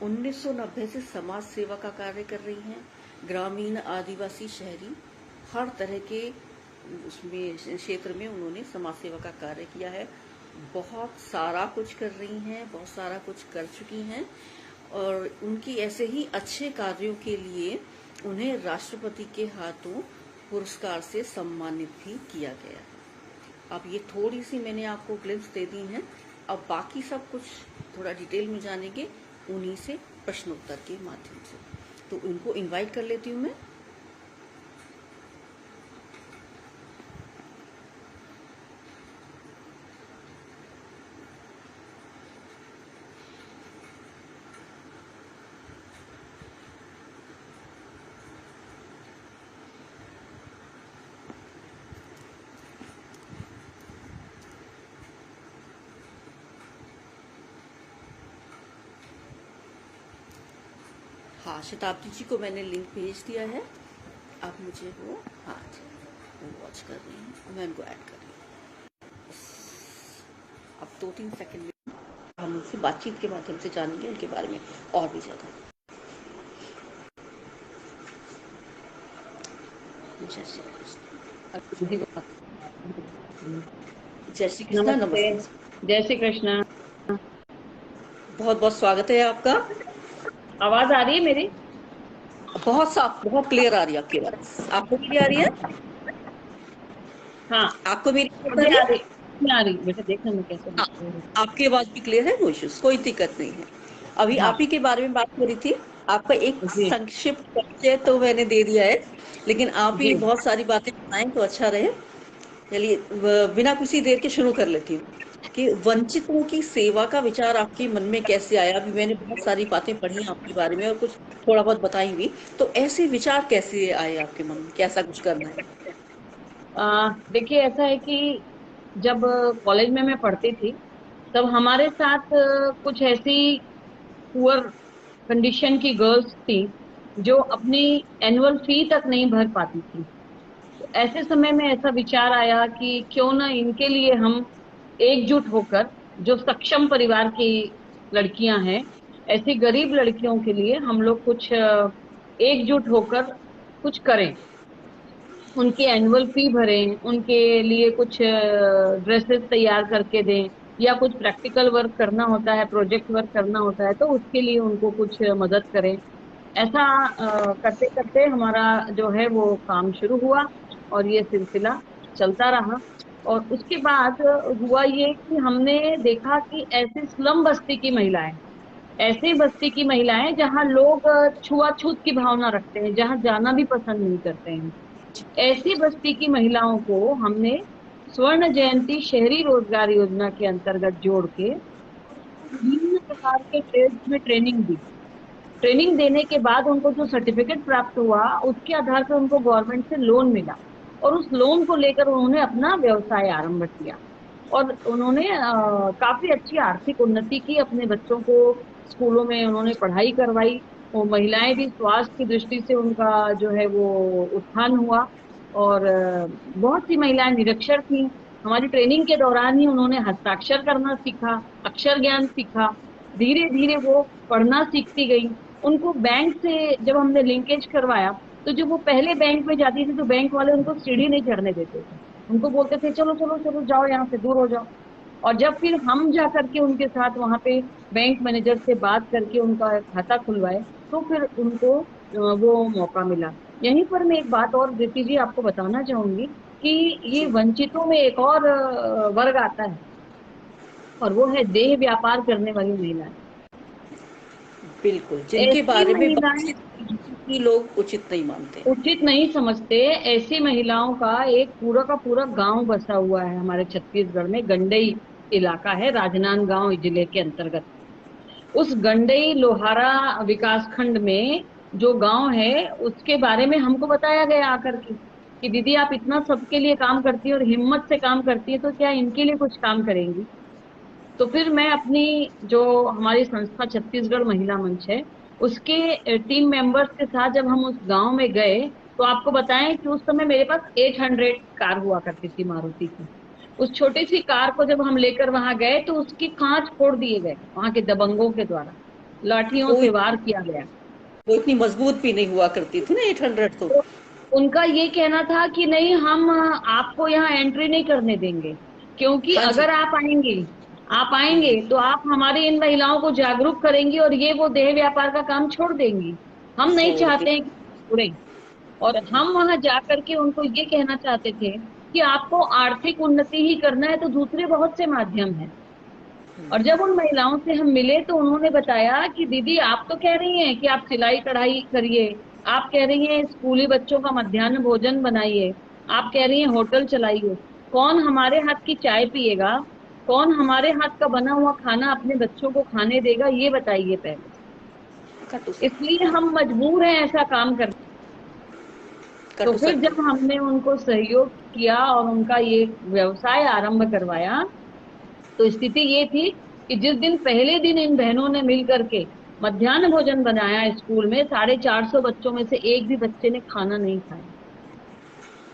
1990 से समाज सेवा का कार्य कर रही हैं। ग्रामीण, आदिवासी, शहरी हर तरह के उसमें क्षेत्र में उन्होंने समाज सेवा का कार्य किया है। बहुत सारा कुछ कर रही हैं, बहुत सारा कुछ कर चुकी हैं और उनकी ऐसे ही अच्छे कार्यों के लिए उन्हें राष्ट्रपति के हाथों पुरस्कार से सम्मानित भी किया गया है। अब ये थोड़ी सी मैंने आपको ग्लिम्स दे दी हैं। अब बाकी सब कुछ थोड़ा डिटेल में जानेंगे उन्हीं से प्रश्नोत्तर के माध्यम से। तो इनको इनवाइट कर लेती हूँ मैं। हाँ, शताब्दी जी को मैंने लिंक भेज दिया है। अब मुझे वो वो वॉच कर रही हैं, मैं उनको ऐड कर रही हूँ। अब 2-3 सेकंड में हम उनसे बातचीत के माध्यम से जानेंगे उनके बारे में और भी ज्यादा। जय श्री कृष्ण। जय श्री कृष्ण। नमस्ते। जय श्री कृष्ण। बहुत बहुत स्वागत है आपका। आवाज आ रही है मेरी? बहुत साफ, बहुत क्लियर आ रही है आपकी आवाज। आपको मेरी आ रही है? हाँ, आपको मेरी मुझे आ रही नहीं आ रही बेटा, देखना मैं कैसे हाँ, आपकी आवाज भी क्लियर है, कोई दिक्कत नहीं है। अभी हाँ आप ही के बारे में बात हो रही थी। आपका एक जी संक्षिप्त परिचय तो मैंने दे दिया है, लेकिन आप ही जी। बहुत सारी बातें बताएं तो अच्छा रहे। चलिए, बिना किसी देर के शुरू कर लेती हूँ कि वंचितों की सेवा का विचार आपके मन में कैसे आया। अभी मैंने बहुत सारी बातें पढ़ी आपके बारे में और कुछ थोड़ा बहुत बताई भी, तो ऐसे विचार कैसे आए आपके मन में, कैसा कुछ करना है? देखिए, ऐसा है कि जब कॉलेज में मैं पढ़ती थी तब हमारे साथ कुछ ऐसी पुअर कंडीशन की गर्ल्स थी जो अपनी एनुअल फी तक नहीं भर पाती थी। तो ऐसे समय में ऐसा विचार आया कि क्यों ना इनके लिए हम एकजुट होकर, जो सक्षम परिवार की लड़कियां हैं, ऐसी गरीब लड़कियों के लिए हम लोग कुछ एकजुट होकर कुछ करें, उनकी एनुअल फी भरें, उनके लिए कुछ ड्रेसेस तैयार करके दें, या कुछ प्रैक्टिकल वर्क करना होता है, प्रोजेक्ट वर्क करना होता है तो उसके लिए उनको कुछ मदद करें। ऐसा करते करते हमारा जो है वो काम शुरू हुआ और ये सिलसिला चलता रहा। और उसके बाद हुआ ये कि हमने देखा कि ऐसी स्लम बस्ती की महिलाएं, ऐसी बस्ती की महिलाएं जहां लोग छुआछूत की भावना रखते हैं, जहां जाना भी पसंद नहीं करते हैं, ऐसी बस्ती की महिलाओं को हमने स्वर्ण जयंती शहरी रोजगार योजना के अंतर्गत जोड़ के विभिन्न प्रकार के ट्रेड्स में ट्रेनिंग दी। ट्रेनिंग देने के बाद उनको जो सर्टिफिकेट प्राप्त हुआ उसके आधार पर उनको गवर्नमेंट से लोन मिला और उस लोन को लेकर उन्होंने अपना व्यवसाय आरंभ किया और उन्होंने काफी अच्छी आर्थिक उन्नति की। अपने बच्चों को स्कूलों में उन्होंने पढ़ाई करवाई। वो महिलाएं भी स्वास्थ्य की दृष्टि से उनका जो है वो उत्थान हुआ। और बहुत सी महिलाएं निरक्षर थीं। हमारी ट्रेनिंग के दौरान ही उन्होंने हस्ताक्षर करना सीखा, अक्षर ज्ञान सीखा, धीरे धीरे वो पढ़ना सीखती गई। उनको बैंक से जब हमने लिंकेज करवाया तो जब वो पहले बैंक में जाती थी तो बैंक वाले उनको सीढ़ी नहीं चढ़ने देते थे, उनको बोलते थे चलो चलो चलो जाओ, यहाँ से दूर हो जाओ। और जब फिर हम जा करके उनके साथ वहां पे बैंक मैनेजर से बात करके उनका खाता खुलवाए तो फिर उनको वो मौका मिला। यहीं पर मैं एक बात और दीप्ति जी आपको बताना चाहूंगी कि ये जी वंचितों में एक और वर्ग आता है और वो है देह व्यापार करने वाली महिलाएं। बिल्कुल, जिनके ऐसी बारे में महिलाएं बातचीत की लोग उचित नहीं मानते। उचित नहीं समझते। ऐसी महिलाओं का एक पूरा का पूरा गांव बसा हुआ है हमारे छत्तीसगढ़ में, गंडई इलाका है, राजनांदगांव जिले के अंतर्गत। उस गंडई लोहारा विकास खंड में जो गांव है उसके बारे में हमको बताया गया आकर के कि दीदी आप इतना सबके लिए काम करती है और हिम्मत से काम करती है तो क्या इनके लिए कुछ काम करेंगी? तो फिर मैं अपनी जो हमारी संस्था छत्तीसगढ़ महिला मंच है उसके टीम मेंबर्स के साथ जब हम उस गांव में गए तो आपको बताएं कि उस समय मेरे पास 800 कार हुआ करती थी मारुति की। उस छोटी सी कार को जब हम लेकर वहां गए तो उसकी कांच फोड़ दिए गए वहां के दबंगों के द्वारा। लाठियों वो से वार किया गया। वो इतनी मजबूत भी नहीं हुआ करती थी ना 800 तो। तो उनका ये कहना था कि नहीं, हम आपको यहाँ एंट्री नहीं करने देंगे, क्योंकि हाँ जी। अगर आप आएंगे हम्म। तो आप हमारी इन महिलाओं को जागरूक करेंगी और ये वो देह व्यापार का काम छोड़ देंगी। हम नहीं छोड़ दे। चाहते हैं कि छोड़ें। और हम वहां जा करके उनको ये कहना चाहते थे कि आपको आर्थिक उन्नति ही करना है तो दूसरे बहुत से माध्यम हैं। और जब उन महिलाओं से हम मिले तो उन्होंने बताया कि दीदी, आप तो कह रही हैं कि आप सिलाई कढ़ाई करिए, आप कह रही हैं स्कूली बच्चों का मध्याह्न भोजन बनाइए, आप कह रही हैं होटल चलाइए, कौन हमारे हाथ की चाय पिएगा, कौन हमारे हाथ का बना हुआ खाना अपने बच्चों को खाने देगा, ये बताइए पहले। कटु इसलिए हम मजबूर हैं ऐसा काम करने। तो कटु फिर सत्य। जब हमने उनको सहयोग किया और उनका ये व्यवसाय आरंभ करवाया, तो स्थिति ये थी कि जिस दिन पहले दिन इन बहनों ने मिल करके मध्याह्न भोजन बनाया स्कूल में, 450 बच्चों में से एक भी बच्चे ने खाना नहीं खाया।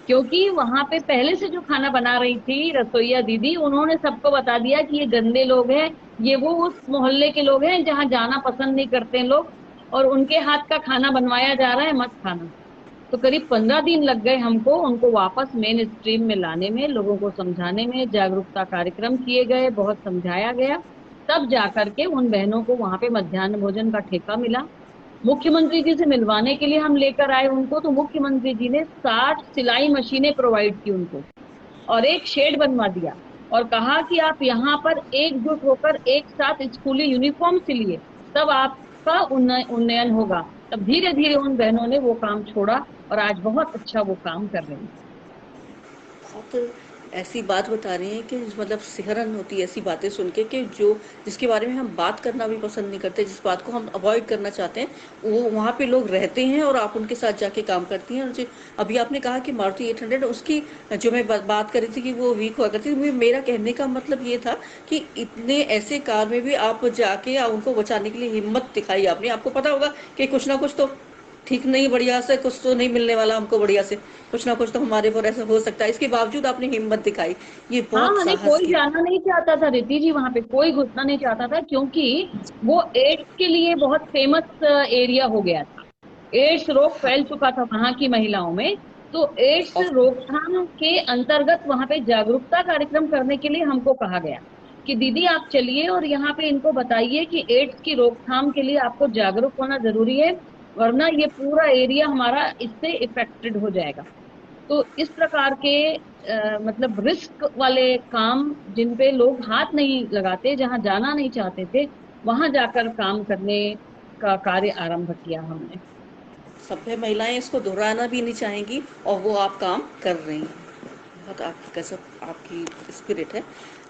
क्योंकि वहां पे पहले से जो खाना बना रही थी रसोईया दीदी, उन्होंने सबको बता दिया कि ये गंदे लोग हैं, ये वो उस मोहल्ले के लोग हैं जहाँ जाना पसंद नहीं करते हैं लोग, और उनके हाथ का खाना बनवाया जा रहा है, मत खाना। तो करीब 15 दिन लग गए हमको उनको वापस मेन स्ट्रीम में लाने में, लोगों को समझाने में, जागरूकता कार्यक्रम किए गए, बहुत समझाया गया। तब जाकर के उन बहनों को वहां पे मध्याह्न भोजन का ठेका मिला। मुख्यमंत्री जी से मिलवाने के लिए हम लेकर आए उनको, तो मुख्यमंत्री जी ने 60 सिलाई मशीनें प्रोवाइड की उनको, और एक शेड बनवा दिया, और कहा कि आप यहाँ पर एकजुट होकर एक साथ स्कूली यूनिफॉर्म सिलिए, तब आपका उन्नयन होगा। तब धीरे धीरे उन बहनों ने वो काम छोड़ा और आज बहुत अच्छा वो काम कर रही हैं। बहुत ऐसी बात बता रही हैं कि मतलब सिहरन होती है ऐसी बातें सुन के, कि जो जिसके बारे में हम बात करना भी पसंद नहीं करते, जिस बात को हम अवॉइड करना चाहते हैं, वो वहाँ पे लोग रहते हैं और आप उनके साथ जाके काम करती हैं। और जो अभी आपने कहा कि मारुति 800 उसकी जो मैं बात कर रही थी कि वो वीक हुआ करती थी, मेरा कहने का मतलब ये था कि इतने ऐसे कार में भी आप जाके उनको बचाने के लिए हिम्मत दिखाई आपने। आपको पता होगा कि कुछ ना कुछ तो ठीक नहीं, बढ़िया से कुछ तो नहीं मिलने वाला हमको, बढ़िया से कुछ ना कुछ तो हमारे पर ऐसा हो सकता है, इसके बावजूद आपने हिम्मत दिखाई, ये हाँ, बहुत नहीं, साहस कोई की। जाना नहीं चाहता था रिद्धि जी, वहां पे कोई घुसना नहीं चाहता था, क्योंकि वो एड्स के लिए बहुत फेमस एरिया हो गया था। एड्स रोग फैल चुका था वहां की महिलाओं में। तो एड्स और रोकथाम के अंतर्गत वहां पे जागरूकता कार्यक्रम करने के लिए हमको कहा गया कि दीदी आप चलिए और यहाँ पे इनको बताइए कि एड्स की रोकथाम के लिए आपको जागरूक होना जरूरी है, वरना ये पूरा एरिया हमारा इससे इफेक्टेड हो जाएगा। तो इस प्रकार के मतलब रिस्क वाले काम जिन पे लोग हाथ नहीं लगाते, जहां जाना नहीं चाहते थे, वहां जाकर काम करने का कार्य आरंभ किया हमने। सभ्य महिलाएं इसको दोहराना भी नहीं चाहेंगी, और वो आप काम कर रही हैं। बहुत आपकी गजब आपकी स्पिरिट है।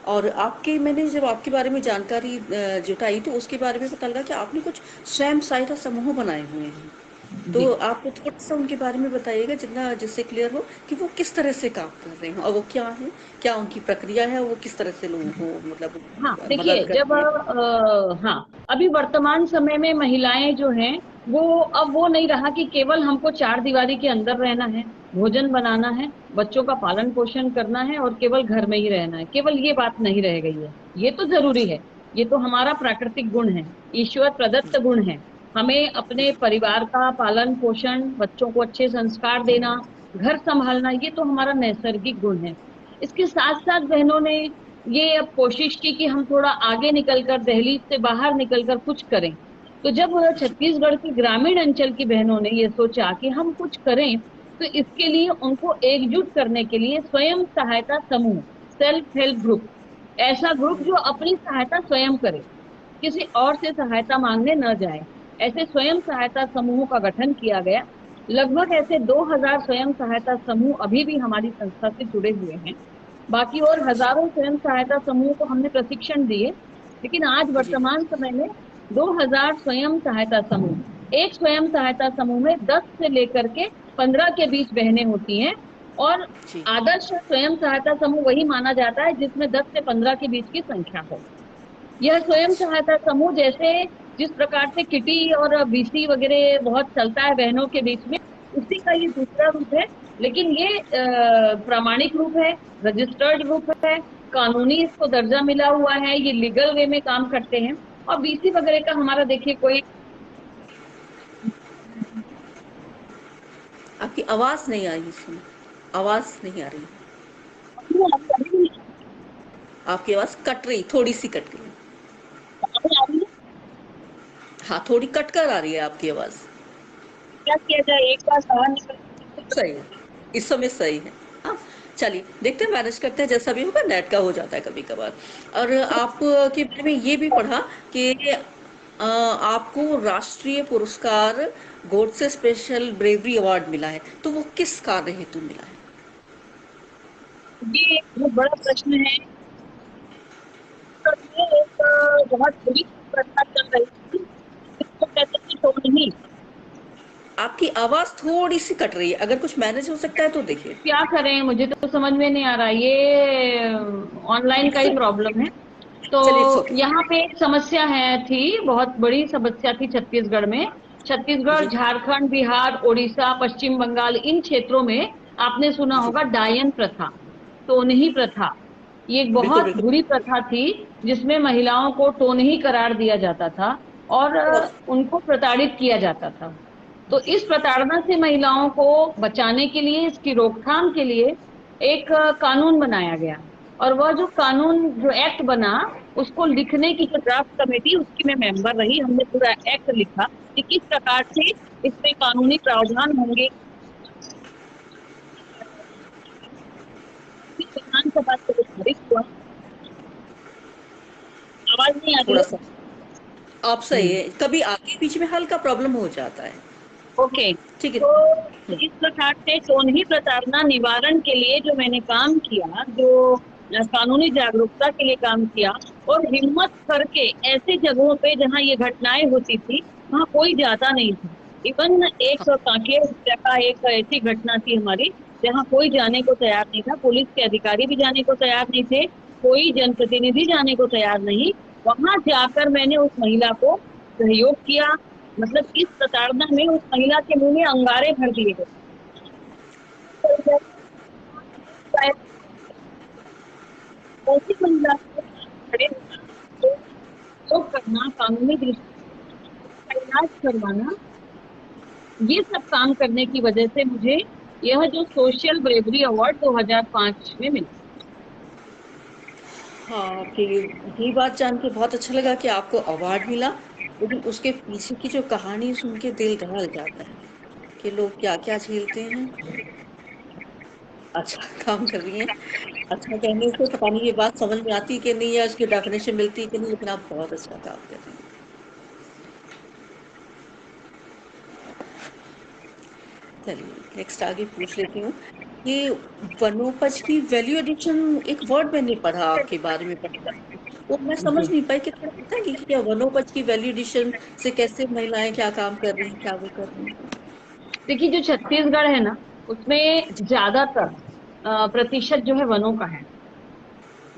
और आपके मैंने जब आपके बारे में जानकारी जुटाई, तो उसके बारे में पता लगा कि आपने कुछ स्वयं सहायता समूह बनाए हुए हैं। तो जी। आप थोड़ा सा उनके बारे में बताइएगा, जितना जिससे क्लियर हो कि वो किस तरह से काम कर रहे हैं और वो क्या है, क्या उनकी प्रक्रिया है, वो किस तरह से लोगों को मतलब हाँ, देखिए, मदद जब करती है। हाँ, अभी वर्तमान समय में महिलाएं जो हैं, वो अब वो नहीं रहा कि केवल हमको चार दीवारी के अंदर रहना है, भोजन बनाना है, बच्चों का पालन पोषण करना है और केवल घर में ही रहना है, केवल ये बात नहीं रह गई है। ये तो जरूरी है, ये तो हमारा प्राकृतिक गुण है, ईश्वर प्रदत्त गुण है। हमें अपने परिवार का पालन पोषण, बच्चों को अच्छे संस्कार देना, घर संभालना, ये तो हमारा नैसर्गिक गुण है। इसके साथ साथ बहनों ने ये अब कोशिश की कि हम थोड़ा आगे निकलकर, दहलीज से बाहर निकलकर कुछ करें। तो जब छत्तीसगढ़ की ग्रामीण अंचल की बहनों ने ये सोचा कि हम कुछ करें, तो इसके लिए उनको एकजुट करने के लिए स्वयं सहायता समूह, सेल्फ हेल्प ग्रुप, ऐसा ग्रुप जो अपनी सहायता स्वयं करे, किसी और से सहायता मांगने न जाए, ऐसे स्वयं सहायता समूहों का गठन किया गया। लगभग ऐसे 2000 स्वयं सहायता समूह अभी भी हमारी संस्था से जुड़े हुए हैं। बाकी और हजारों स्वयं सहायता समूह को हमने प्रशिक्षण दिए। लेकिन आज जी वर्तमान समय में 2000 स्वयं सहायता समूह, एक स्वयं सहायता समूह में 10 से लेकर के 15 के बीच बहनें होती हैं। और जी। आदर्श स्वयं सहायता समूह वही माना जाता है जिसमें 10 से 15 के बीच की संख्या हो। यह स्वयं अच्छा। सहायता समूह, जैसे जिस प्रकार से किटी और बीसी वगैरह बहुत चलता है बहनों के बीच में, उसी का ये दूसरा रूप है। लेकिन ये प्रामाणिक रूप है, रजिस्टर्ड रूप है, कानूनी इसको दर्जा मिला हुआ है, ये लीगल वे में काम करते हैं। और बीसी वगैरह का हमारा देखिए कोई आपकी आवाज नहीं आ रही इसमें, आवाज नहीं आ रही, आपकी आवाज कट रही, थोड़ी सी कट रही। हाँ, थोड़ी कट कर आ रही है आपकी आवाज। क्या किया जाए, एक बार बाहर निकल। सही है, इस समय सही है। हाँ, चलिए देखते हैं, मैनेज करते हैं, जैसा भी होगा, नेट का हो जाता है कभी कभार। और आप के बारे में ये भी पढ़ा कि आपको राष्ट्रीय पुरस्कार गॉडसे स्पेशल ब्रेवरी अवार्ड मिला है, तो वो किस कार्य हेतु मिला है? ये एक बहुत बड़ा प्रश्न है। तो ये एक बहुत बुरी प्रथा चल रही थी, इसको कहते हैं टोनही। आपकी आवाज थोड़ी सी कट रही है, अगर कुछ मैनेज हो सकता है तो देखिए। क्या करें, मुझे तो समझ में नहीं आ रहा, ये ऑनलाइन का ही प्रॉब्लम है। तो चलिए, इट्स ओके। यहाँ पे एक समस्या है, थी बहुत बड़ी समस्या थी छत्तीसगढ़ में। छत्तीसगढ़, जी, झारखंड, बिहार, उड़ीसा, पश्चिम बंगाल, इन क्षेत्रों में आपने सुना जी, होगा डायन प्रथा, टोनही प्रथा। ये एक बिल्कुल, बहुत बिल्कुल। बुरी प्रथा थी, जिसमें महिलाओं को टोनही करार दिया जाता था और बहुत उनको प्रताड़ित किया जाता था। तो जी, इस प्रताड़ना से महिलाओं को बचाने के लिए, इसकी रोकथाम के लिए एक कानून बनाया गया। और वह जो कानून, जो एक्ट बना, उसको लिखने की जो ड्राफ्ट कमेटी, उसकी मैं मेंबर रही। हमने पूरा एक्ट लिखा कि किस प्रकार से इसमें कानूनी प्रावधान होंगे। विधानसभा से वो पारित हुआ। आवाज नहीं आ रही थोड़ा है? सा आप सही हम्म। है, कभी आगे बीच में हल्का प्रॉब्लम हो जाता है। ओके। ठीक है। तो इस प्रकार से टोनही प्रताड़ना निवारण के लिए जो मैंने काम किया, जो कानूनी जागरूकता के लिए काम किया, और हिम्मत करके ऐसे जगहों पे जहाँ ये घटनाएं होती थी, वहाँ कोई जाता नहीं था। इवन एक कांकेर हत्या का एक ऐसी घटना थी हमारी, जहाँ कोई जाने को तैयार नहीं था, पुलिस के अधिकारी भी जाने को तैयार नहीं थे, कोई जनप्रतिनिधि जाने को तैयार नहीं। वहां जाकर मैंने उस महिला को सहयोग किया। मतलब इस प्रताड़ना में उस महिला के मुंह में अंगारे भर दिए गए। तो ऐसी महिला के साथ खड़े होना, तो सहयोग करना, कानूनी दृष्टि का इलाज करवाना, ये सब काम करने की वजह से मुझे यह जो सोशल ब्रेवरी अवार्ड 2005 में मिला। हाँ, कि ये बात जान के बहुत अच्छा लगा कि आपको अवार्ड मिला, लेकिन उसके पीछे की जो कहानी सुन के दिल दहल जाता है कि लोग क्या क्या झेलते हैं। अच्छा काम कर रही हैं। अच्छा कहने से पता नहीं ये बात समझ में आती कि नहीं, या उसकी डेफिनेशन मिलती कि नहीं, लेकिन आप बहुत अच्छा काम कर रही हैं। चलिए नेक्स्ट आगे पूछ लेती हूँ। ये वनोपज की वैल्यू एडिशन, एक वर्ड मैंने पढ़ा आपके बारे में पढ़ा, वो मैं समझ जी, नहीं पाई कि थोड़ा बताएंगे कि क्या वनोपज की वैल्यू एडिशन से कैसे महिलाएं क्या काम कर रही हैं, क्या वो कर रही हैं? देखिए जो छत्तीसगढ़ है ना, उसमें ज्यादातर प्रतिशत जो है वनों का है।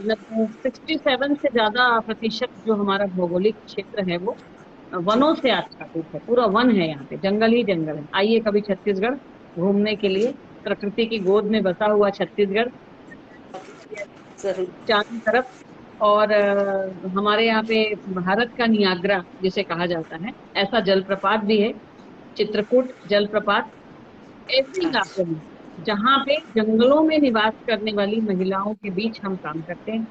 मतलब 67 से ज्यादा प्रतिशत जो हमारा भौगोलिक क्षेत्र है, वो जी, वनों से आच्छादित है। पूरा वन है, यहाँ पे जंगल ही जंगल है। आइए कभी छत्तीसगढ़ घूमने के लिए, जी, प्रकृति की गोद में बसा हुआ छत्तीसगढ़ जरूर। चारों तरफ। और हमारे यहाँ पे भारत का नियाग्रा जिसे कहा जाता है, ऐसा जलप्रपात भी है, चित्रकूट जलप्रपात। ऐसे अच्छा, इलाकों में जहाँ पे जंगलों में निवास करने वाली महिलाओं के बीच हम काम करते हैं।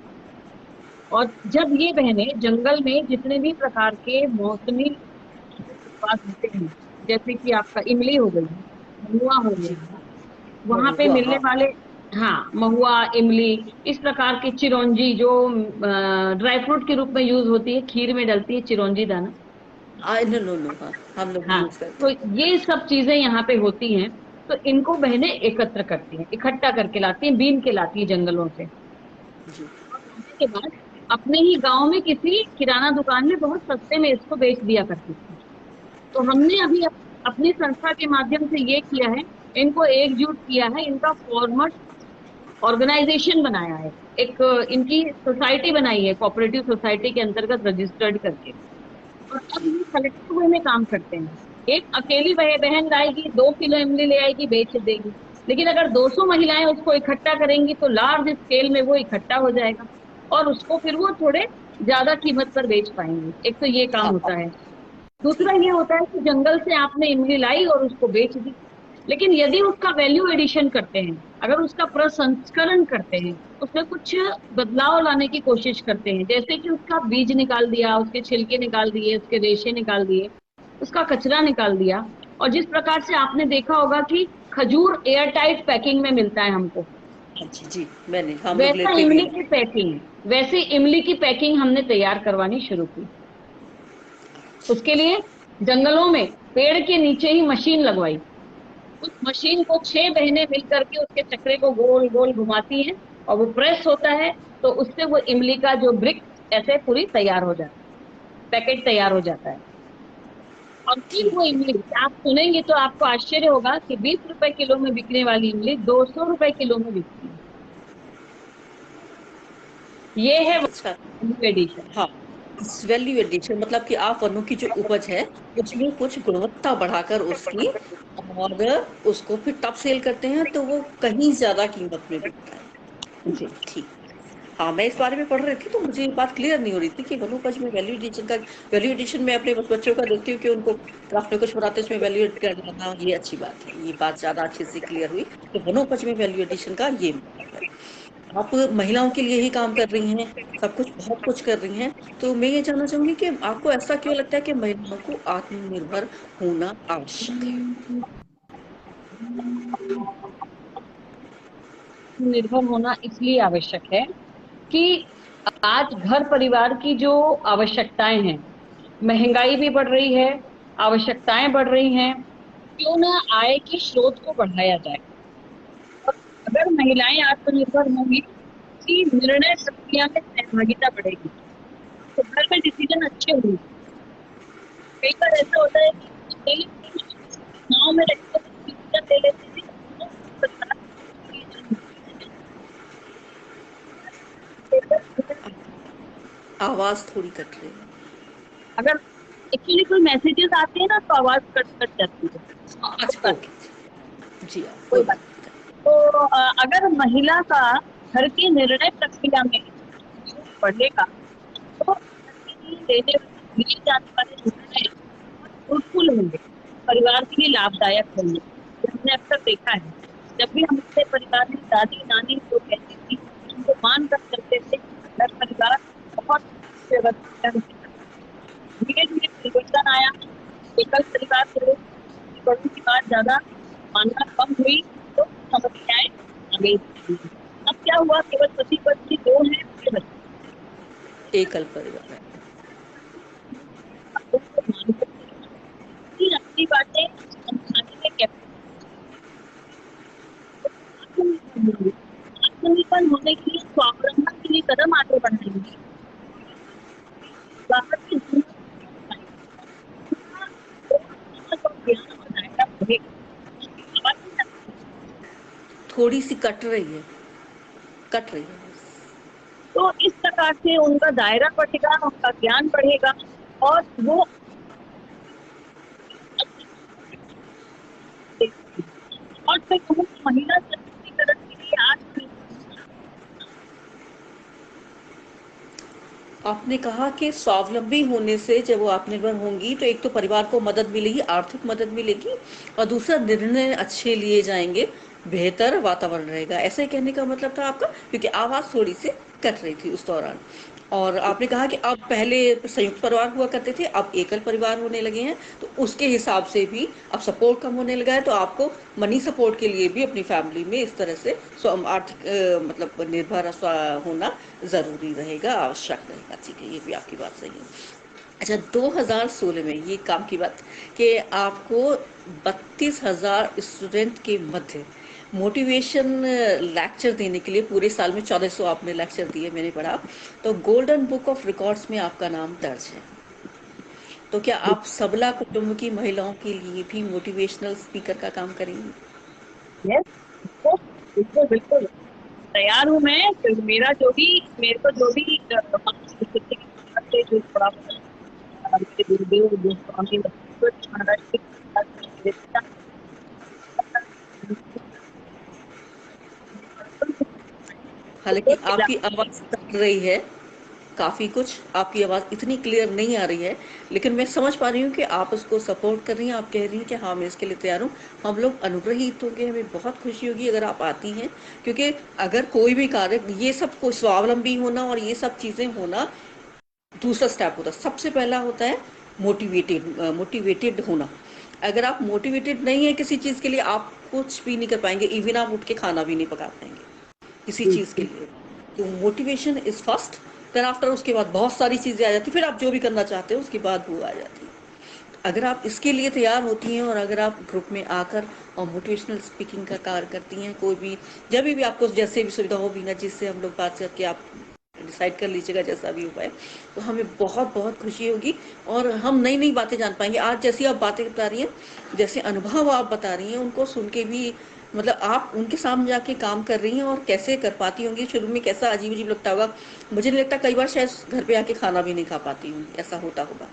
और जब ये बहनें जंगल में जितने भी प्रकार के मौसमी उत्पाद होते हैं, जैसे कि आपका इमली हो गई, महुआ हो जी, गया, वहां पे महुआ, मिलने हाँ। वाले, हाँ, महुआ, इमली, इस प्रकार की चिरौंजी जो ड्राई फ्रूट के रूप में यूज होती है, खीर में डलती है चिरौंजी दाना। नो नो नो, हाँ, हम लोग हाँ, यूज करते तो हैं। ये सब चीजें यहाँ पे होती हैं। तो इनको बहनें एकत्र करती हैं, इकट्ठा करके लाती हैं, बीन के लाती हैं जंगलों से। जी, और लाने के बाद अपने ही गांव में किसी किराना दुकान में बहुत सस्ते में इसको बेच दिया करती थी। तो हमने अभी अपनी संस्था के माध्यम से ये किया है, इनको एकजुट किया है, इनका फॉर्मट ऑर्गेनाइजेशन बनाया है, एक इनकी सोसाइटी बनाई है, कोऑपरेटिव सोसाइटी के अंतर्गत रजिस्टर्ड करके। और अब ये कलेक्टिव वे में काम करते हैं। एक अकेली बहन लाएगी, 2 किलो इमली ले आएगी, बेच देगी। लेकिन अगर 200 महिलाएं उसको इकट्ठा करेंगी, तो लार्ज स्केल में वो इकट्ठा हो जाएगा। और उसको फिर वो थोड़े ज्यादा कीमत पर बेच पाएंगे। एक तो ये काम हाँ होता हाँ, है। दूसरा ठीक ये होता है कि जंगल से आपने इमली लाई और उसको बेच दी, लेकिन यदि उसका वैल्यू एडिशन करते हैं, अगर उसका प्रसंस्करण करते हैं, उसमें कुछ बदलाव लाने की कोशिश करते हैं, जैसे कि उसका बीज निकाल दिया, उसके छिलके निकाल दिए, उसके रेशे निकाल दिए, उसका कचरा निकाल दिया, और जिस प्रकार से आपने देखा होगा कि खजूर एयर टाइट पैकिंग में मिलता है हमको, है। जी जी, मैंने, हम लोग वैसा लेते भी इमली हैं। की पैकिंग, वैसे इमली की पैकिंग हमने तैयार करवानी शुरू की। उसके लिए जंगलों में पेड़ के नीचे ही मशीन लगवाई। उस मशीन को 6 बहनें मिलकर के उसके चक्रे को गोल गोल घुमाती हैं, और वो प्रेस होता है, तो उससे वो इमली का जो ब्रिक ऐसे पूरी तैयार हो जाता है, पैकेट तैयार हो जाता है। और फिर वो ठीक है। इमली आप सुनेंगे तो आपको आश्चर्य होगा कि 20 रुपए किलो में बिकने वाली इमली 200 रुपए किलो में बिकती है। ये है बहुत अच्छा। Value addition. हाँ, वैल्यू एडिशन मतलब कि आप वनों की जो उपज है उसमें कुछ गुणवत्ता बढ़ाकर उसकी, और उसको फिर तब सेल करते हैं तो वो कहीं ज्यादा कीमत में बिकता है। जी। ठीक। हाँ, मैं इस बारे में पढ़ रही थी तो मुझे ये बात क्लियर नहीं हो रही थी कि वनोपज में वैल्यू एडिशन का, वैल्यू एडिशन में अपने बच्चों का देखती हूँ कि उनको क्राफ्ट में कुछ बनाते हैं, उसमें वैल्यू एड कर देना, ये अच्छी बात है, ये बात ज्यादा अच्छे से क्लियर हुई कि वनोपज में वैल्यू एडिशन का ये मतलब है। आप महिलाओं के लिए ही काम कर रही हैं, सब कुछ बहुत कुछ कर रही हैं, तो मैं ये जानना चाहूंगी कि आपको ऐसा क्यों लगता है कि महिलाओं को आत्मनिर्भर होना आवश्यक है? निर्भर होना इसलिए आवश्यक है कि आज घर परिवार की जो आवश्यकताएं हैं, महंगाई भी बढ़ रही है, आवश्यकताएं बढ़ रही हैं, क्यों ना आय के स्रोत को बढ़ाया जाए। और अगर महिलाएं आत्मनिर्भर होंगी, की निर्णय प्रक्रिया में सहभागिता बढ़ेगी, तो घर में डिसीजन अच्छे होंगे। कई बार ऐसा होता है कि अकेले गाँव में रहते हुए डिसीजन ले लेते हैं, तो सरकार की जो नीति है, आवाज थोड़ी कट रही है। अगर एक्चुअली कोई मैसेजेस आते हैं ना तो आवाज कट कट जाती है। हाँ, कोई अच्छा, बात ओके जी, हाँ, कोई कोई बात बात तो अगर महिला का घर की निर्णय प्रक्रिया में योग बढ़ेगा, तो घर के लिए लिए जाने वाले निर्णय बहुत फ्रूटफुल होंगे, परिवार के लिए लाभदायक होंगे। ये हमने अक्सर देखा है, जब भी हम अपने परिवार में दादी नानी जो कहती थी उनको मान कर चलते थे, घर परिवार बहुत व्यवस्थित ढंग से चलता। धीरे धीरे परिवर्तन आया, एकल परिवार के लोग अपनी बड़ों की बात ज्यादा मानना कम हुई, तो समस्याएं आ गई। अब क्या हुआ, केवल पति पत्नी दो हैं, उसके बच्चे है। एकल परिवार है। बातों को मानकर चलना, अपनी अपनी बातें समझाने में आत्मनिर्भर होंगे। आत्मनिर्भर होने के लिए, स्वावलंबन के लिए कदम आगे बढ़ाएंगे, बाहर की दुनिया को समझ पाएंगे, उनका समझ और ज्ञान और दायरा बढ़ेगा। आवाज नहीं आ रही? थोड़ी सी कट रही है, कट रही है। तो इस प्रकार से उनका दायरा बढ़ेगा, उनका ज्ञान बढ़ेगा, और वो और मैं कहूँ कि महिला सशक्तिकरण के लिए आत्मनिर्भर होना। आपने कहा कि स्वावलंबी होने से जब वो आत्मनिर्भर होंगी तो एक तो परिवार को मदद मिलेगी, आर्थिक मदद मिलेगी, और दूसरा निर्णय अच्छे लिए जाएंगे, बेहतर वातावरण रहेगा, ऐसा ही कहने का मतलब था आपका? क्योंकि आवाज थोड़ी सी कट रही थी उस दौरान। और आपने कहा कि अब पहले संयुक्त परिवार हुआ करते थे, अब एकल परिवार होने लगे हैं, तो उसके हिसाब से भी अब सपोर्ट कम होने लगा है, तो आपको मनी सपोर्ट के लिए भी अपनी फैमिली में इस तरह से आर्थिक मतलब निर्भर होना जरूरी रहेगा, आवश्यक रहेगा। ठीक है, ये भी आपकी बात सही है। अच्छा, 2016 में ये काम की बात कि आपको 32,000 स्टूडेंट के मध्य मोटिवेशन लेक्चर देने के लिए, पूरे साल में 1400 आपने लेक्चर दिए, मैंने पढ़ा, तो गोल्डन बुक ऑफ रिकॉर्ड्स में आपका नाम दर्ज है। तो क्या आप सबला कुटुंब की महिलाओं के लिए भी मोटिवेशनल स्पीकर का काम करेंगी? यस, तो बिल्कुल बिल्कुल तैयार हूँ मैं। तो मेरा जो भी, मेरे को जो भी मानसिक स्थिति के हिसाब से जो थोड़ा मेरे गुरुदेव जो स्वामी बसवेश्वर महाराज के साथ निर्देशिका हालांकि तो आपकी आवाज कट रही है, काफ़ी कुछ। आपकी आवाज़ इतनी क्लियर नहीं आ रही है, लेकिन मैं समझ पा रही हूँ कि आप उसको सपोर्ट कर रही हैं, आप कह रही हैं कि हाँ, मैं इसके लिए तैयार हूँ। हम लोग अनुग्रहित होंगे, हमें बहुत खुशी होगी अगर आप आती हैं, क्योंकि अगर कोई भी कार्य, ये सब को स्वावलंबी होना और ये सब चीज़ें होना दूसरा स्टेप होता है। सबसे पहला होता है मोटिवेटेड होना। अगर आप मोटिवेटेड नहीं है किसी चीज़ के लिए, आप कुछ भी नहीं कर पाएँगे, इवन आप उठ के खाना भी नहीं पका पाएँगे किसी जी चीज़ के लिए। तो motivation is first, then after उसके बाद बहुत सारी चीज़ें आ जाती हैं, फिर आप जो भी करना चाहते हो उसके बाद वो आ जाती है। अगर आप इसके लिए तैयार होती हैं और अगर आप ग्रुप में आकर और मोटिवेशनल स्पीकिंग का कार्य करती हैं, कोई भी जब भी आपको जैसे भी सुविधा हो, बीना जिससे हम लोग बात करके आप डिसाइड कर लीजिएगा जैसा भी उपाय, तो हमें बहुत बहुत खुशी होगी और हम नई नई बातें जान पाएंगे। आज जैसी आप बातें बता रही हैं, जैसे अनुभव आप बता रही हैं, उनको सुन के भी मतलब आप उनके सामने जाके काम कर रही हैं और कैसे कर पाती होंगी। शुरू में कैसा अजीब अजीब लगता होगा, मुझे नहीं लगता, कई बार शायद घर पे आके खाना भी नहीं खा पाती हूँ, ऐसा होता होगा।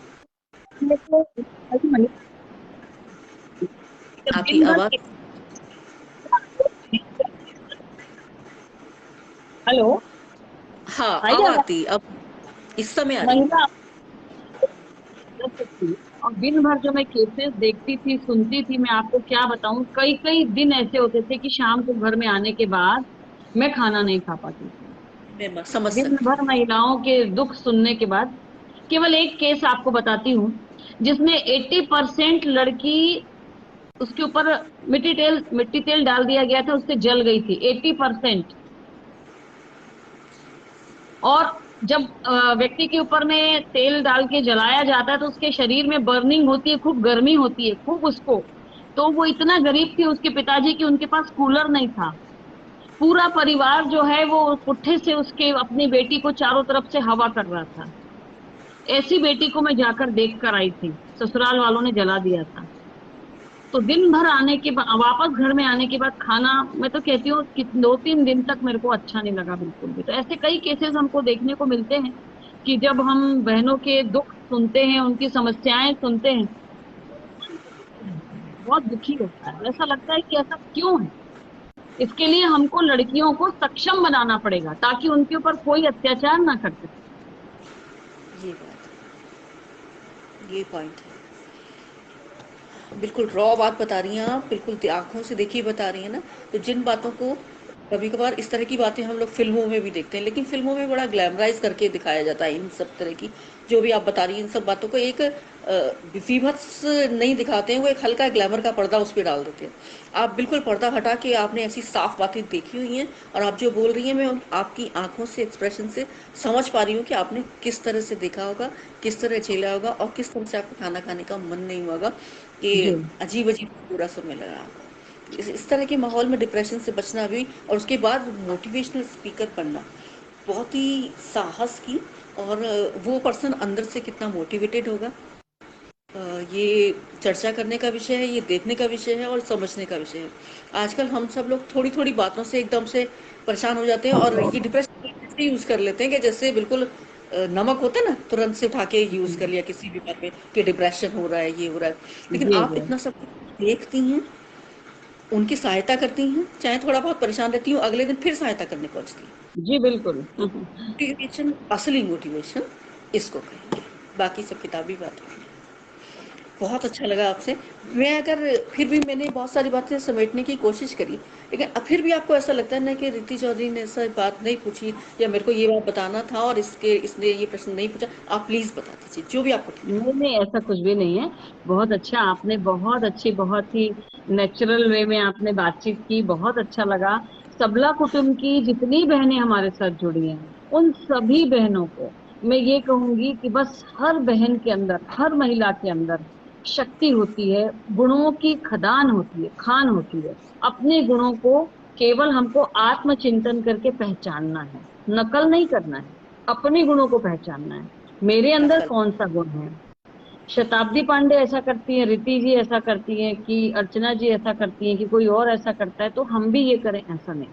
मेरे को अभी मनी जब आपकी दिन भर आवाज, हेलो हाँ आई अब आवाज आती, अब इस समय आ रही है। महिला थी। और दिन भर जो मैं केसेस देखती थी सुनती थी, मैं आपको क्या बताऊं, कई कई दिन ऐसे होते थे कि शाम को घर में आने के बाद मैं खाना नहीं खा पाती थी। मैं समझ दिन सकती भर हूँ। महिलाओं के दुख सुनने के बाद केवल एक केस आपको बताती हूँ, जिसमें 80% लड़की, उसके ऊपर मिट्टी तेल डाल दिया गया था, उससे जल गई थी 80%। और जब व्यक्ति के ऊपर में तेल डाल के जलाया जाता है तो उसके शरीर में बर्निंग होती है, खूब गर्मी होती है खूब उसको। तो वो इतना गरीब थी उसके पिताजी की, उनके पास कूलर नहीं था। पूरा परिवार जो है वो पुट्ठे से उसके अपनी बेटी को चारों तरफ से हवा कर रहा था। ऐसी बेटी को मैं जाकर देख कर आई थी, ससुराल वालों ने जला दिया था। तो दिन भर आने के बाद, वापस घर में आने के बाद खाना, मैं तो कहती हूँ कि 2-3 दिन तक मेरे को अच्छा नहीं लगा बिल्कुल भी। तो ऐसे कई केसेस हमको देखने को मिलते हैं कि जब हम बहनों के दुख सुनते हैं, उनकी समस्याएं सुनते हैं, बहुत दुखी होता है। ऐसा लगता है कि ऐसा क्यों है। इसके लिए हमको लड़कियों को सक्षम बनाना पड़ेगा ताकि उनके ऊपर कोई अत्याचार ना कर सके। ये बात, ये पॉइंट है। बिल्कुल रॉ बात बता रही हैं आप, बिल्कुल आंखों से देखी बता रही हैं ना। तो जिन बातों को कभी कभार इस तरह की बातें हम लोग फिल्मों में भी देखते हैं, लेकिन फिल्मों में बड़ा ग्लैमराइज करके दिखाया जाता है इन सब तरह की, जो भी आप बता रही हैं इन सब बातों को एक विभत्स नहीं दिखाते हैं, वो एक हल्का ग्लैमर का पर्दा उस पर डाल देते हैं। आप बिल्कुल पर्दा हटा के आपने ऐसी साफ बातें देखी हुई हैं, और आप जो बोल रही हैं मैं आपकी आंखों से, एक्सप्रेशन से समझ पा रही हूँ कि आपने किस तरह से देखा होगा, किस तरह झेला होगा, और किस तरह से आपको खाना खाने का मन नहीं होगा कि जी अजीब अजीब पूरा समय लगा आपको। इस तरह के माहौल में डिप्रेशन से बचना भी, और उसके बाद मोटिवेशनल स्पीकर बनना, बहुत ही साहस की, और वो पर्सन अंदर से कितना मोटिवेटेड होगा, ये चर्चा करने का विषय है, ये देखने का विषय है और समझने का विषय है। आजकल हम सब लोग थोड़ी थोड़ी बातों से एकदम से परेशान हो जाते हैं, और ये डिप्रेशन ऐसे यूज कर लेते हैं कि जैसे बिल्कुल नमक होता है ना, तुरंत से उठा के यूज कर लिया किसी भी बात में कि डिप्रेशन हो रहा है, ये हो रहा है। लेकिन जी आप जी इतना सब कुछ देखती हैं, उनकी सहायता करती हैं, चाहे थोड़ा बहुत परेशान रहती हूँ, अगले दिन फिर सहायता करने पहुंचती हैं। जी बिल्कुल। तो मोटिवेशन, असली मोटिवेशन इसको कहेंगे, बाकी सब किताबी बात है। बहुत अच्छा लगा आपसे। मैं अगर फिर भी मैंने बहुत सारी बातें समेटने की कोशिश करी, लेकिन अब फिर भी आपको ऐसा लगता है ना कि रीति चौधरी ने ऐसा बात नहीं पूछी, या मेरे को ये बात बताना था और इसने ये प्रश्न नहीं पूछा, आप प्लीज बता दीजिए जो भी आपको ठीक नहीं नहीं, ऐसा कुछ भी नहीं है। बहुत अच्छा, आपने बहुत अच्छी, बहुत ही नेचुरल वे में आपने बातचीत की, बहुत अच्छा लगा। सबला कुटुंब की जितनी बहनें हमारे साथ जुड़ी हैं, उन सभी बहनों को मैं ये कहूंगी कि बस हर बहन के अंदर, हर महिला के अंदर शक्ति होती है, गुणों की खदान होती है, खान होती है। अपने गुणों को केवल हमको आत्मचिंतन करके पहचानना है, नकल नहीं करना है। अपने गुणों को पहचानना है, मेरे है अंदर नकल। कौन सा गुण है। शताब्दी पांडे ऐसा करती हैं, रीति जी ऐसा करती हैं, कि अर्चना जी ऐसा करती हैं, कि कोई और ऐसा करता है तो हम भी ये करें, ऐसा नहीं।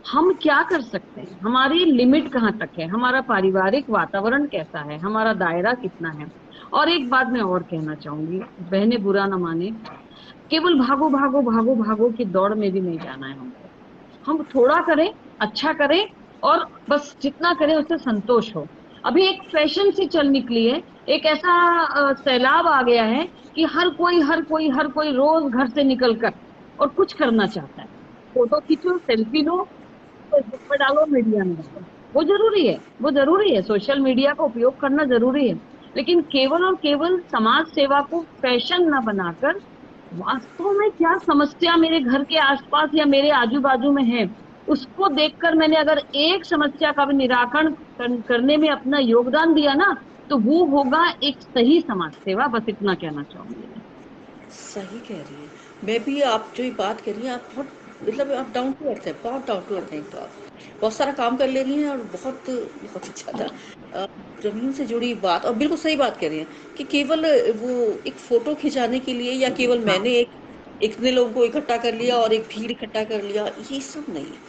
हम क्या कर सकते हैं, हमारी लिमिट कहाँ तक है, हमारा पारिवारिक वातावरण कैसा है, हमारा दायरा कितना है। और एक बात मैं और कहना चाहूंगी, बहने बुरा ना माने, केवल भागो भागो भागो भागो की दौड़ में भी नहीं जाना है हमको। हम थोड़ा करें, अच्छा करें, और बस जितना करें उससे संतोष हो। अभी एक फैशन सी चल निकली है, एक ऐसा सैलाब आ गया है कि हर कोई रोज घर से निकल कर और कुछ करना चाहता है। फोटो खींचो, सेल्फी लो, फेसबुक पे डालो, मीडिया में डालो। वो जरूरी है, वो जरूरी है, सोशल मीडिया का उपयोग करना जरूरी है। लेकिन केवल और केवल समाज सेवा को फैशन न बनाकर वास्तव में क्या समस्या मेरे घर के आसपास या मेरे आजू बाजू में है, उसको देखकर मैंने अगर एक समस्या का भी निराकरण करने में अपना योगदान दिया ना, तो वो होगा एक सही समाज सेवा। बस इतना कहना चाहूंगी मैं। सही कह रही है। मैं भी, आप जो ये बात कर रही हैं, आप बहुत, मतलब आप डाउन टू अर्थ है, बहुत डाउन टू अर्थ है। तो आप बहुत सारा काम कर ले रही हैं और बहुत बहुत अच्छा था। जमीन से जुड़ी बात, और बिल्कुल सही बात कह रही हैं कि केवल वो एक फोटो खिंचाने के लिए, या केवल हाँ, मैंने एक इतने लोगों को इकट्ठा कर लिया और एक भीड़ इकट्ठा कर लिया, ये सब नहीं है।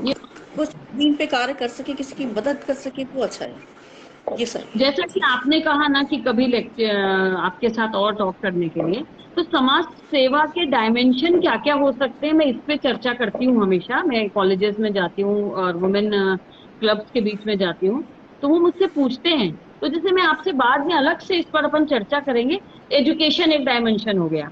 ये एक कुछ जमीन पे कार्य कर सके, किसी की मदद कर सके, तो अच्छा है। ये सही है। जैसा कि आपने कहा ना कि कभी लेक्चर आपके साथ और टॉक करने के लिए, तो समाज सेवा के डायमेंशन क्या क्या हो सकते हैं, मैं इस पे चर्चा करती हूँ हमेशा। मैं कॉलेजेस में जाती हूँ और वुमेन क्लब्स के बीच में जाती हूँ, तो वो मुझसे पूछते हैं। तो जैसे मैं आपसे बाद में अलग से इस पर अपन चर्चा करेंगे। एजुकेशन एक डायमेंशन हो गया,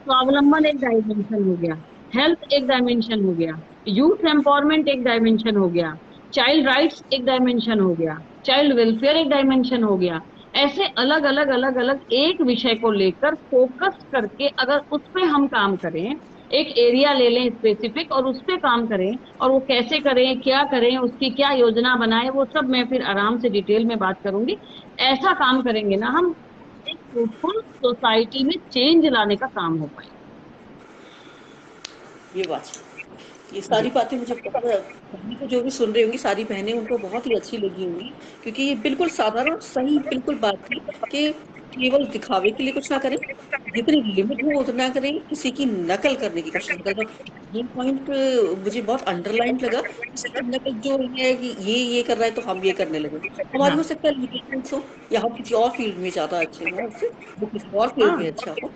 स्वावलंबन एक डायमेंशन हो गया, हेल्थ एक डायमेंशन हो गया, यूथ एम्पावरमेंट एक डायमेंशन हो गया, चाइल्ड राइट्स एक डायमेंशन हो गया, चाइल्ड वेलफेयर एक डायमेंशन हो गया। ऐसे अलग अलग एक विषय को लेकर फोकस करके अगर उस पे हम काम करें, एक एरिया ले लें स्पेसिफिक और उस पे काम करें, और वो कैसे करें, क्या करें, उसकी क्या योजना बनाए, वो सब मैं फिर आराम से डिटेल में बात करूंगी। ऐसा काम करेंगे ना हम, एक फ्रूटफुल सोसाइटी में चेंज लाने का काम हो पाए। ये बात, ये सारी बातें मुझे बहुत, बहनें को जो भी सुन रही होंगी, सारी बहनें, उनको बहुत ही अच्छी लगी होंगी। क्योंकि ये बिल्कुल साधारण, सही, बिल्कुल बात थी कि केवल दिखावे के लिए कुछ ना करें, जितनी लिमिट हो उतना करें, किसी की नकल करने की कोशिश ना करें। ये पॉइंट मुझे बहुत अंडरलाइन लगा। किसी की नकल जो है कि ये कर रहा है तो हम ये करने लगे। हमारी हाँ, हो सकता है लिमिटेशंस हो, या हम किसी और फील्ड में ज्यादा अच्छे हों उससे, वो किसी और फील्ड हाँ। में अच्छा हो,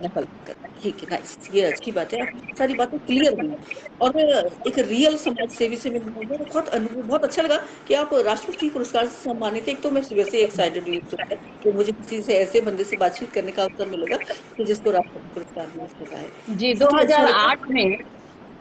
नकल कर। ठीक है, नाइस, ये अच्छी बात है। आपकी सारी बातें क्लियर हुई। और एक रियल समाज सेवी से मिलने में बहुत अनुभव, बहुत अच्छा लगा कि आप राष्ट्रपति पुरस्कार से सम्मानित हैं। एक तो मैं वैसे एक्साइटेड हुई सुनकर कि मुझे किसी से, ऐसे बंदे से बातचीत करने का अवसर मिलेगा कि जिसको राष्ट्रपति पुरस्कार मिल चुका है। जी, बहुत ही अच्छा लगा।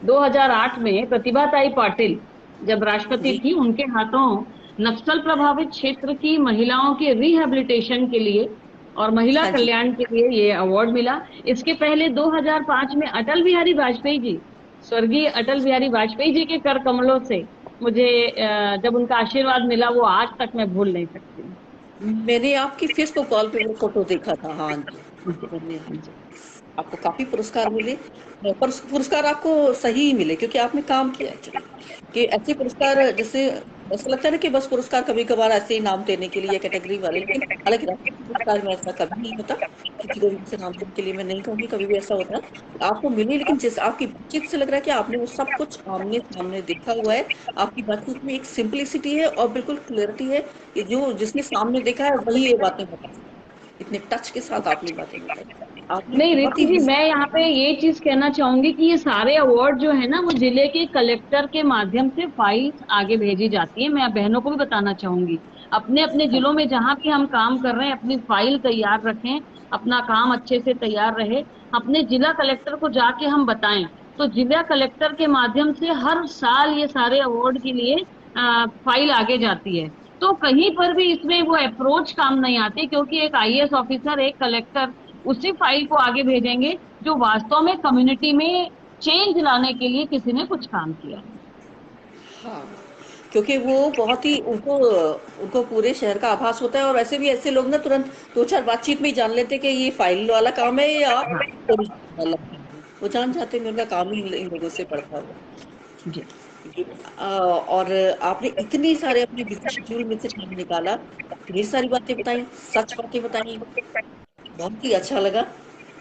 2008 में प्रतिभाताई पाटिल जब राष्ट्रपति जी। थी, उनके हाथों नक्सल प्रभावित क्षेत्र की महिलाओं के रिहैबिलिटेशन के लिए और महिला हाँ जी। कल्याण के लिए ये अवार्ड मिला। इसके पहले 2005 में अटल बिहारी वाजपेयी जी, स्वर्गीय अटल बिहारी वाजपेयी जी के कर कमलों से मुझे जब उनका आशीर्वाद मिला, वो आज तक मैं भूल नहीं सकती। मैंने आपकी फेसबुक कॉल पे वो फोटो देखा था। हाँ जी। मैंने, हाँ जी, आपको काफी पुरस्कार मिले। पर पुरस्कार आपको सही मिले क्योंकि आपने काम किया एक्चुअली। कि ऐसे पुरस्कार, जैसे ऐसा लगता है ना कि बस पुरस्कार कभी कभार ऐसे ही नाम देने के लिए, कैटेगरी वाले, लेकिन हालांकि राष्ट्रपति पुरस्कार में ऐसा कभी नहीं होता। किसी को भी ऐसे नाम देने के लिए मैं नहीं कहूंगी कभी भी ऐसा होता है। आपको मिले, लेकिन जिस आपकी बातचीत से लग रहा है कि आपने वो सब कुछ आमने सामने देखा हुआ है। आपकी बातचीत में एक सिंपलिसिटी है और बिल्कुल क्लियरिटी है कि जो जिसने सामने देखा है वही ये बातें बता सकता है। इतने टच के साथ आपने बातें बताई। आपने नहीं बहुत रितु ही जी, मैं यहाँ पे ये चीज कहना चाहूंगी कि ये सारे अवार्ड जो है ना, वो जिले के कलेक्टर के माध्यम से फाइल्स आगे भेजी जाती है। मैं बहनों को भी बताना चाहूंगी, अपने अपने हाँ, जिलों में जहां भी हम काम कर रहे हैं, अपनी फाइल तैयार रखें, अपना काम अच्छे से तैयार रहे, अपने जिला कलेक्टर को जाके हम बताएं। तो जिला कलेक्टर के माध्यम से हर साल ये सारे अवार्ड के लिए फाइल आगे जाती है। तो कहीं पर भी इसमें वो अप्रोच काम नहीं आती, क्योंकि एक आईएएस ऑफिसर, एक कलेक्टर उसी फाइल को आगे भेजेंगे जो वास्तव में कम्युनिटी में चेंज लाने के लिए किसी ने कुछ काम किया है। हाँ, क्योंकि वो बहुत ही, उनको उनको पूरे शहर का आभास होता है। और वैसे भी ऐसे लोग ना तुरंत दो चार बातचीत में ही जान लेते हैं कि ये फाइल वाला काम है या हाँ, ओरिजिनल वाला काम है। वो जान जाते हैं कि उनका काम ही इन लोगों से पड़ता हुआ। जी। और आपने इतने सारे अपने बिजी शेड्यूल में से टाइम निकाला, ढेर सारी बातें बताई, सच बातें बताई, बहुत ही अच्छा लगा।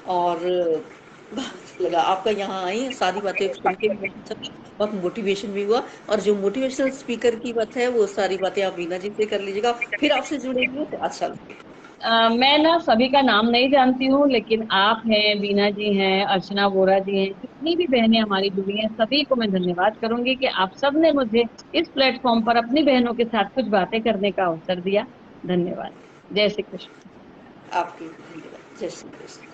और बहुत अच्छा लगा आपका यहाँ आई, सारी बातें सुन के भी बहुत अच्छा लगा, बहुत मोटिवेशन भी हुआ। और जो मोटिवेशनल स्पीकर की बात है, वो सारी बातें आप वीना जी से कर लीजिएगा, फिर आपसे जुड़ेंगे तो अच्छा लगेगा। मैं ना सभी का नाम नहीं जानती हूँ, लेकिन आप हैं, बीना जी हैं, अर्चना वोरा जी हैं, जितनी भी बहनें हमारी जुड़ी हैं, सभी को मैं धन्यवाद करूंगी कि आप सब ने मुझे इस प्लेटफॉर्म पर अपनी बहनों के साथ कुछ बातें करने का अवसर दिया। धन्यवाद। जय श्री कृष्ण। आपके धन्यवाद। जय श्री कृष्ण।